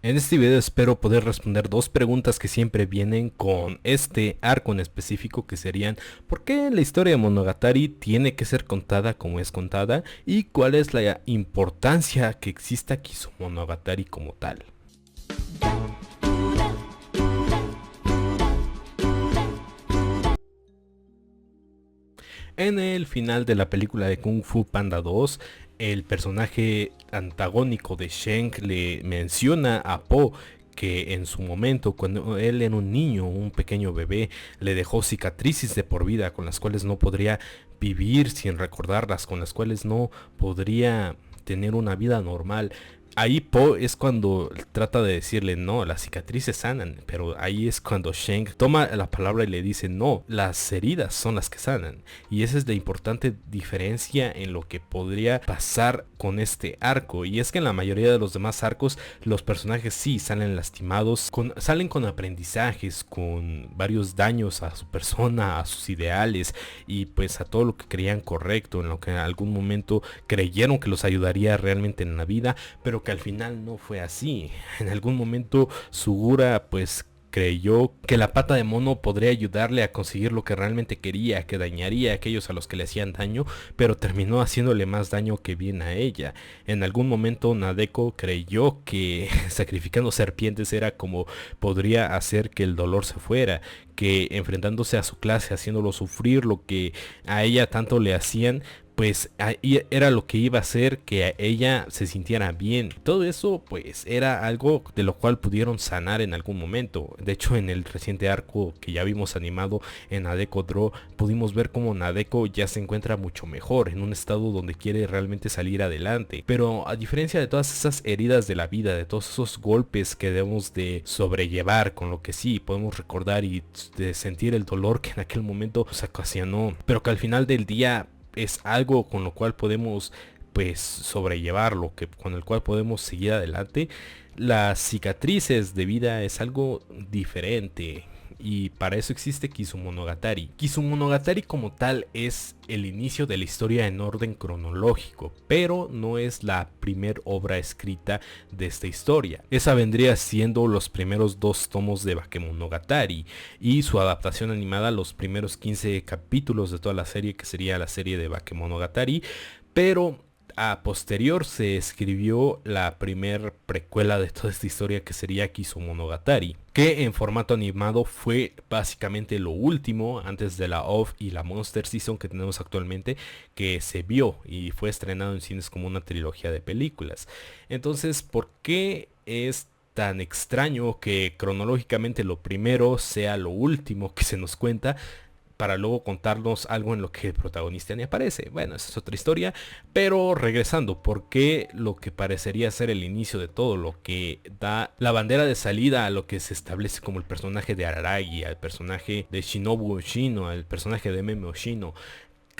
En este video espero poder responder dos preguntas que siempre vienen con este arco en específico, que serían: ¿por qué la historia de Monogatari tiene que ser contada como es contada? ¿Y cuál es la importancia que exista Monogatari como tal? En el final de la película de Kung Fu Panda 2, el personaje antagónico de Sheng le menciona a Po que en su momento, cuando él era un niño, un pequeño bebé, le dejó cicatrices de por vida con las cuales no podría vivir sin recordarlas, con las cuales no podría tener una vida normal. Ahí Po es cuando trata de decirle: no, las cicatrices sanan, pero ahí es cuando Sheng toma la palabra y le dice: no, las heridas son las que sanan. Y esa es la importante diferencia en lo que podría pasar con este arco. Y es que en la mayoría de los demás arcos los personajes sí salen lastimados, salen con aprendizajes, con varios daños a su persona, a sus ideales y pues a todo lo que creían correcto, en lo que en algún momento creyeron que los ayudaría realmente en la vida, pero que al final no fue así. En algún momento Sugura pues creyó que la pata de mono podría ayudarle a conseguir lo que realmente quería, que dañaría a aquellos a los que le hacían daño, pero terminó haciéndole más daño que bien a ella. En algún momento Nadeko creyó que sacrificando serpientes era como podría hacer que el dolor se fuera, que enfrentándose a su clase, haciéndolo sufrir lo que a ella tanto le hacían, pues ahí era lo que iba a hacer que a ella se sintiera bien. Todo eso pues era algo de lo cual pudieron sanar en algún momento. De hecho, en el reciente arco que ya vimos animado en Nadeko Draw, pudimos ver cómo Nadeko ya se encuentra mucho mejor, en un estado donde quiere realmente salir adelante. Pero a diferencia de todas esas heridas de la vida, de todos esos golpes que debemos de sobrellevar, con lo que sí podemos recordar y de sentir el dolor que en aquel momento se ocasionó, pero que al final del día es algo con lo cual podemos pues sobrellevarlo, que con el cual podemos seguir adelante. Las cicatrices de vida es algo diferente, y para eso existe Kizumonogatari. Kizumonogatari como tal es el inicio de la historia en orden cronológico, pero no es la primer obra escrita de esta historia. Esa vendría siendo los primeros dos tomos de Bakemonogatari y su adaptación animada, los primeros 15 capítulos de toda la serie, que sería la serie de Bakemonogatari, pero a posterior se escribió la primer precuela de toda esta historia, que sería Kizumonogatari, que en formato animado fue básicamente lo último antes de la OVA y la Monster Season que tenemos actualmente, que se vio y fue estrenado en cines como una trilogía de películas. Entonces, ¿por qué es tan extraño que cronológicamente lo primero sea lo último que se nos cuenta, para luego contarnos algo en lo que el protagonista ni aparece? Bueno, esa es otra historia, pero regresando, ¿por qué lo que parecería ser el inicio de todo, lo que da la bandera de salida a lo que se establece como el personaje de Araragi, al personaje de Shinobu Oshino, al personaje de Meme Oshino,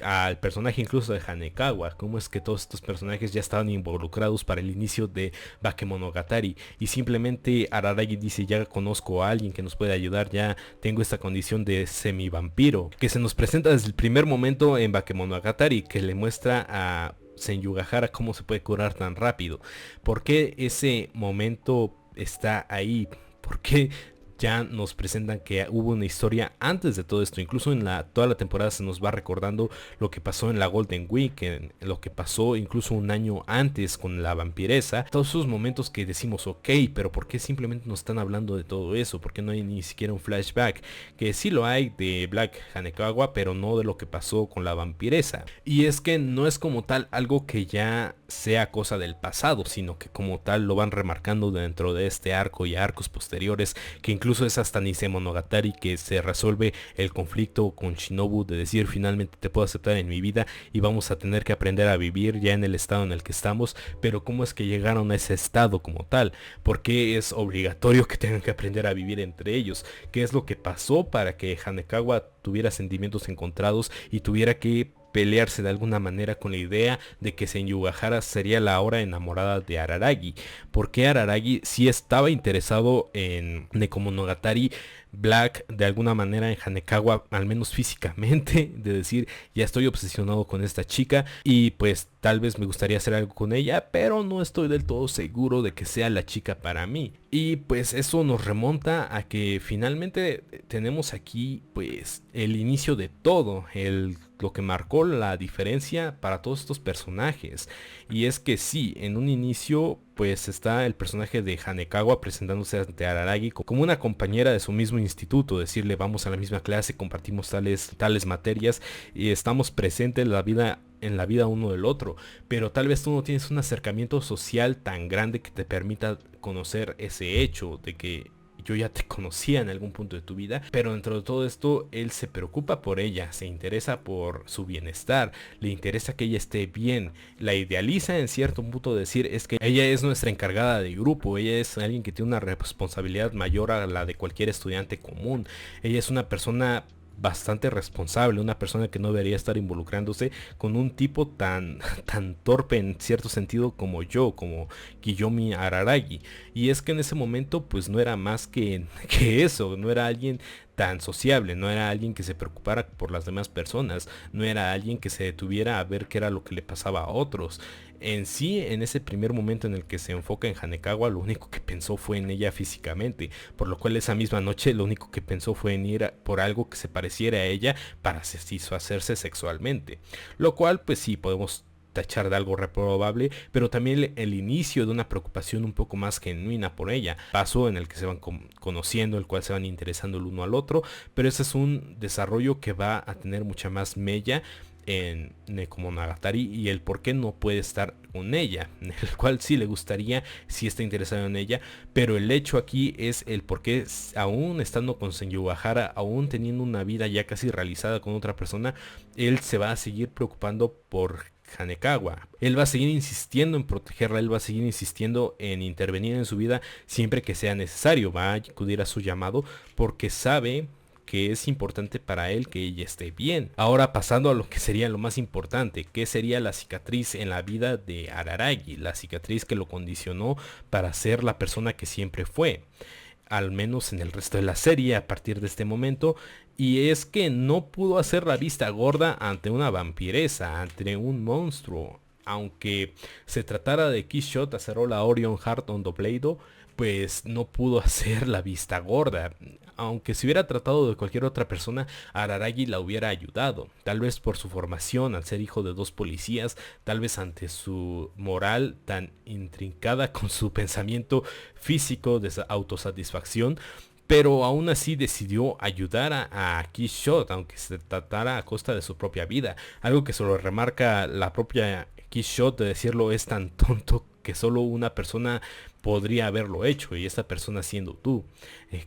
al personaje incluso de Hanekawa? ¿Cómo es que todos estos personajes ya estaban involucrados para el inicio de Bakemonogatari y simplemente Araragi dice: ya conozco a alguien que nos puede ayudar, ya tengo esta condición de semi vampiro, que se nos presenta desde el primer momento en Bakemonogatari, que le muestra a Senyugahara cómo se puede curar tan rápido? ¿Por qué ese momento está ahí? ¿Por qué ya nos presentan que hubo una historia antes de todo esto? Incluso en toda la temporada se nos va recordando lo que pasó en la Golden Week, en lo que pasó incluso un año antes con la vampiresa. Todos esos momentos que decimos: ok, pero ¿por qué simplemente nos están hablando de todo eso? ¿Por qué no hay ni siquiera un flashback? Que sí lo hay de Black Hanekawa, pero no de lo que pasó con la vampiresa. Y es que no es como tal algo que ya sea cosa del pasado, sino que como tal lo van remarcando dentro de este arco y arcos posteriores, que incluso es hasta Nisei Monogatari que se resuelve el conflicto con Shinobu de decir: finalmente te puedo aceptar en mi vida y vamos a tener que aprender a vivir ya en el estado en el que estamos. Pero ¿cómo es que llegaron a ese estado como tal? ¿Por qué es obligatorio que tengan que aprender a vivir entre ellos? ¿Qué es lo que pasó para que Hanekawa tuviera sentimientos encontrados y tuviera que pelearse de alguna manera con la idea de que Senyugahara sería la ahora enamorada de Araragi? Porque Araragi sí estaba interesado en Nekomonogatari, Black de alguna manera en Hanekawa, al menos físicamente, de decir ya estoy obsesionado con esta chica y pues tal vez me gustaría hacer algo con ella, pero no estoy del todo seguro de que sea la chica para mí. Y pues eso nos remonta a que finalmente tenemos aquí pues el inicio de todo, lo que marcó la diferencia para todos estos personajes. Y es que sí, en un inicio pues está el personaje de Hanekawa presentándose ante Araragi como una compañera de su mismo instituto, decirle vamos a la misma clase, compartimos tales materias y estamos presentes en la vida uno del otro, pero tal vez tú no tienes un acercamiento social tan grande que te permita conocer ese hecho de que yo ya te conocía en algún punto de tu vida, pero dentro de todo esto él se preocupa por ella, se interesa por su bienestar, le interesa que ella esté bien, la idealiza en cierto punto, decir es que ella es nuestra encargada de grupo, ella es alguien que tiene una responsabilidad mayor a la de cualquier estudiante común, ella es una persona bastante responsable, una persona que no debería estar involucrándose con un tipo tan torpe en cierto sentido como yo, como Kiyomi Araragi. Y es que en ese momento pues no era más que eso, no era alguien tan sociable, no era alguien que se preocupara por las demás personas, no era alguien que se detuviera a ver qué era lo que le pasaba a otros. En sí, en ese primer momento en el que se enfoca en Hanekawa, lo único que pensó fue en ella físicamente, por lo cual esa misma noche lo único que pensó fue en ir por algo que se pareciera a ella para satisfacerse sexualmente. Lo cual pues sí, podemos tachar de algo reprobable, pero también el inicio de una preocupación un poco más genuina por ella, paso en el que se van conociendo, el cual se van interesando el uno al otro, pero ese es un desarrollo que va a tener mucha más mella en Nekomonogatari y el por qué no puede estar con ella, el cual sí le gustaría, sí está interesado en ella, pero el hecho aquí es el por qué aún estando con Senyugahara, aún teniendo una vida ya casi realizada con otra persona, él se va a seguir preocupando por Hanekawa. Él va a seguir insistiendo en protegerla, él va a seguir insistiendo en intervenir en su vida siempre que sea necesario, va a acudir a su llamado porque sabe que es importante para él que ella esté bien. Ahora pasando a lo que sería lo más importante, que sería la cicatriz en la vida de Araragi, la cicatriz que lo condicionó para ser la persona que siempre fue, al menos en el resto de la serie a partir de este momento, y es que no pudo hacer la vista gorda ante una vampiresa, ante un monstruo. Aunque se tratara de Kishot Acerola Orion Heart on Dobleido, pues no pudo hacer la vista gorda. Aunque se hubiera tratado de cualquier otra persona, Araragi la hubiera ayudado. Tal vez por su formación, al ser hijo de dos policías, tal vez ante su moral tan intrincada con su pensamiento físico de autosatisfacción. Pero aún así decidió ayudar a Kishot, aunque se tratara a costa de su propia vida. Algo que solo remarca la propia Kishot de decirlo es tan tonto que solo una persona podría haberlo hecho, y esta persona siendo tú,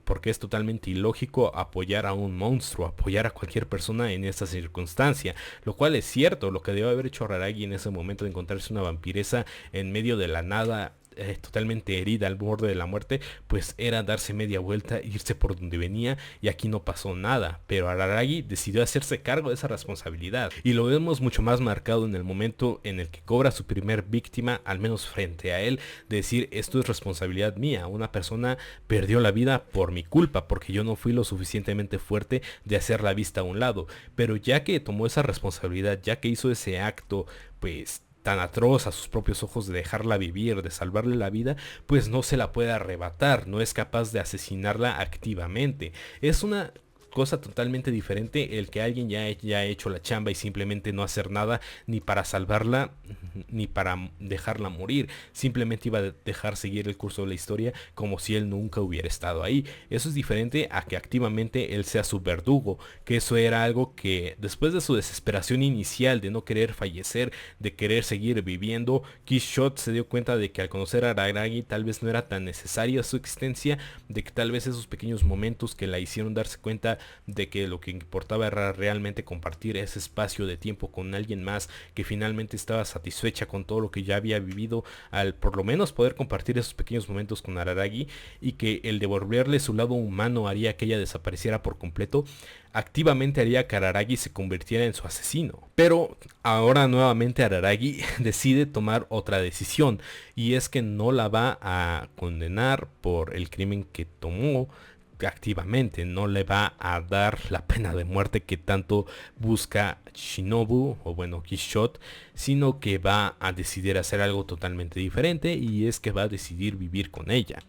porque es totalmente ilógico apoyar a un monstruo, apoyar a cualquier persona en esta circunstancia, lo cual es cierto. Lo que debe haber hecho Araragi en ese momento de encontrarse una vampiresa en medio de la nada, totalmente herida al borde de la muerte, pues era darse media vuelta, irse por donde venía, y aquí no pasó nada. Pero Araragi decidió hacerse cargo de esa responsabilidad, y lo vemos mucho más marcado en el momento en el que cobra su primer víctima, al menos frente a él, de decir esto es responsabilidad mía, una persona perdió la vida por mi culpa, porque yo no fui lo suficientemente fuerte de hacer la vista a un lado. Pero ya que tomó esa responsabilidad, ya que hizo ese acto pues tan atroz a sus propios ojos de dejarla vivir, de salvarle la vida, pues no se la puede arrebatar, no es capaz de asesinarla activamente. Es una cosa totalmente diferente el que alguien ya ha hecho la chamba y simplemente no hacer nada ni para salvarla ni para dejarla morir, simplemente iba a dejar seguir el curso de la historia como si él nunca hubiera estado ahí. Eso es diferente a que activamente él sea su verdugo, que eso era algo que después de su desesperación inicial de no querer fallecer, de querer seguir viviendo, Kishot se dio cuenta de que al conocer a Araragi tal vez no era tan necesaria su existencia, de que tal vez esos pequeños momentos que la hicieron darse cuenta de que lo que importaba era realmente compartir ese espacio de tiempo con alguien más, que finalmente estaba satisfecha con todo lo que ya había vivido, al por lo menos poder compartir esos pequeños momentos con Araragi, y que el devolverle su lado humano haría que ella desapareciera por completo, activamente haría que Araragi se convirtiera en su asesino. Pero ahora nuevamente Araragi decide tomar otra decisión, y es que no la va a condenar por el crimen que tomó, activamente, no le va a dar la pena de muerte que tanto busca Shinobu, o bueno, Quixote, sino que va a decidir hacer algo totalmente diferente, y es que va a decidir vivir con ella.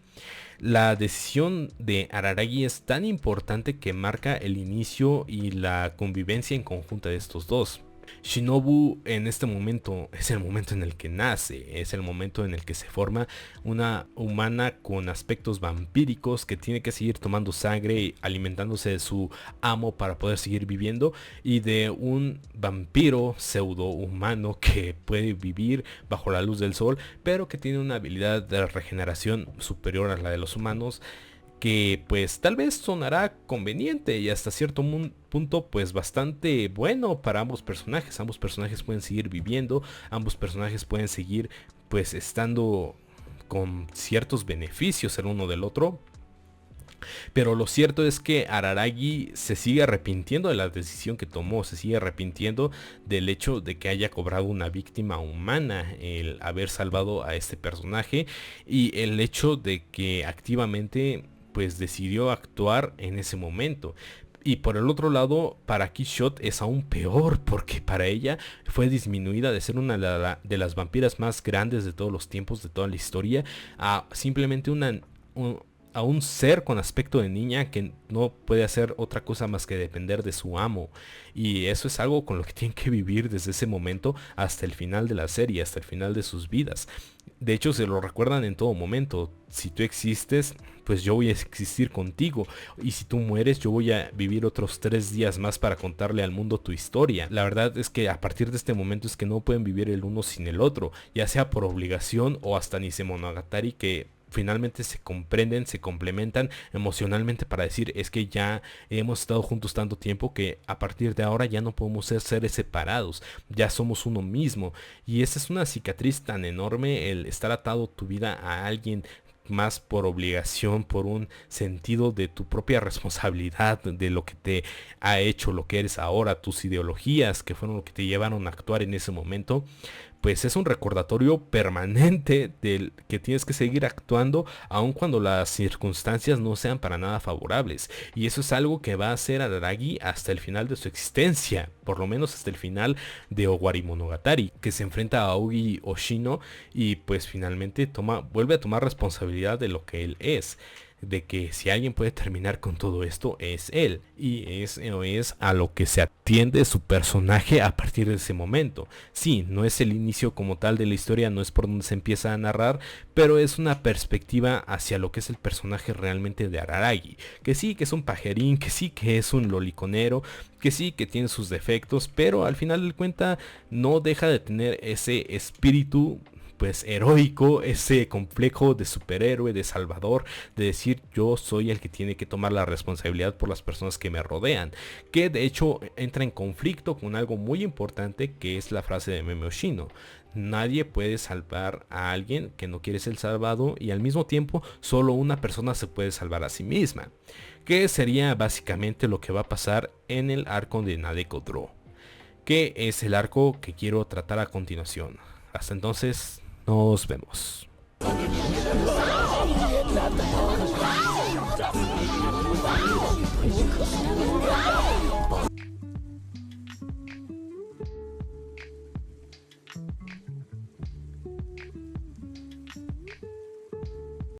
La decisión de Araragi es tan importante que marca el inicio y la convivencia en conjunta de estos dos. Shinobu en este momento es el momento en el que nace, es el momento en el que se forma una humana con aspectos vampíricos que tiene que seguir tomando sangre y alimentándose de su amo para poder seguir viviendo, y de un vampiro pseudo humano que puede vivir bajo la luz del sol, pero que tiene una habilidad de regeneración superior a la de los humanos, que pues tal vez sonará conveniente y hasta cierto punto pues bastante bueno para ambos personajes. Ambos personajes pueden seguir viviendo, ambos personajes pueden seguir pues estando con ciertos beneficios el uno del otro. Pero lo cierto es que Araragi se sigue arrepintiendo de la decisión que tomó, se sigue arrepintiendo del hecho de que haya cobrado una víctima humana, el haber salvado a este personaje, y el hecho de que activamente pues decidió actuar en ese momento. Y por el otro lado, para Quixote es aún peor, porque para ella fue disminuida de ser una de las vampiras más grandes de todos los tiempos, de toda la historia, a simplemente a un ser con aspecto de niña que no puede hacer otra cosa más que depender de su amo. Y eso es algo con lo que tienen que vivir desde ese momento hasta el final de la serie, hasta el final de sus vidas. De hecho, se lo recuerdan en todo momento: si tú existes, pues yo voy a existir contigo, y si tú mueres, yo voy a vivir otros 3 días más para contarle al mundo tu historia. La verdad es que a partir de este momento es que no pueden vivir el uno sin el otro, ya sea por obligación o hasta Nisemonogatari, que finalmente se comprenden, se complementan emocionalmente para decir: es que ya hemos estado juntos tanto tiempo que a partir de ahora ya no podemos ser seres separados, ya somos uno mismo. Y esa es una cicatriz tan enorme, el estar atado tu vida a alguien más por obligación, por un sentido de tu propia responsabilidad, de lo que te ha hecho lo que eres ahora, tus ideologías que fueron lo que te llevaron a actuar en ese momento. Pues es un recordatorio permanente del que tienes que seguir actuando aun cuando las circunstancias no sean para nada favorables. Y eso es algo que va a hacer Araragi hasta el final de su existencia, por lo menos hasta el final de Owari-Monogatari, que se enfrenta a Aogi Oshino y pues finalmente vuelve a tomar responsabilidad de lo que él es, de que si alguien puede terminar con todo esto es él, y es a lo que se atiende su personaje a partir de ese momento. Sí, no es el inicio como tal de la historia, no es por donde se empieza a narrar, pero es una perspectiva hacia lo que es el personaje realmente de Araragi, que sí que es un pajerín, que sí que es un loliconero, que sí que tiene sus defectos, pero al final del cuenta no deja de tener ese espíritu pues heroico, ese complejo de superhéroe, de salvador, de decir: yo soy el que tiene que tomar la responsabilidad por las personas que me rodean, que de hecho entra en conflicto con algo muy importante, que es la frase de Meme Oshino: nadie puede salvar a alguien que no quiere ser salvado, y al mismo tiempo solo una persona se puede salvar a sí misma, que sería básicamente lo que va a pasar en el arco de Nadeko Dro, que es el arco que quiero tratar a continuación. Hasta entonces, nos vemos.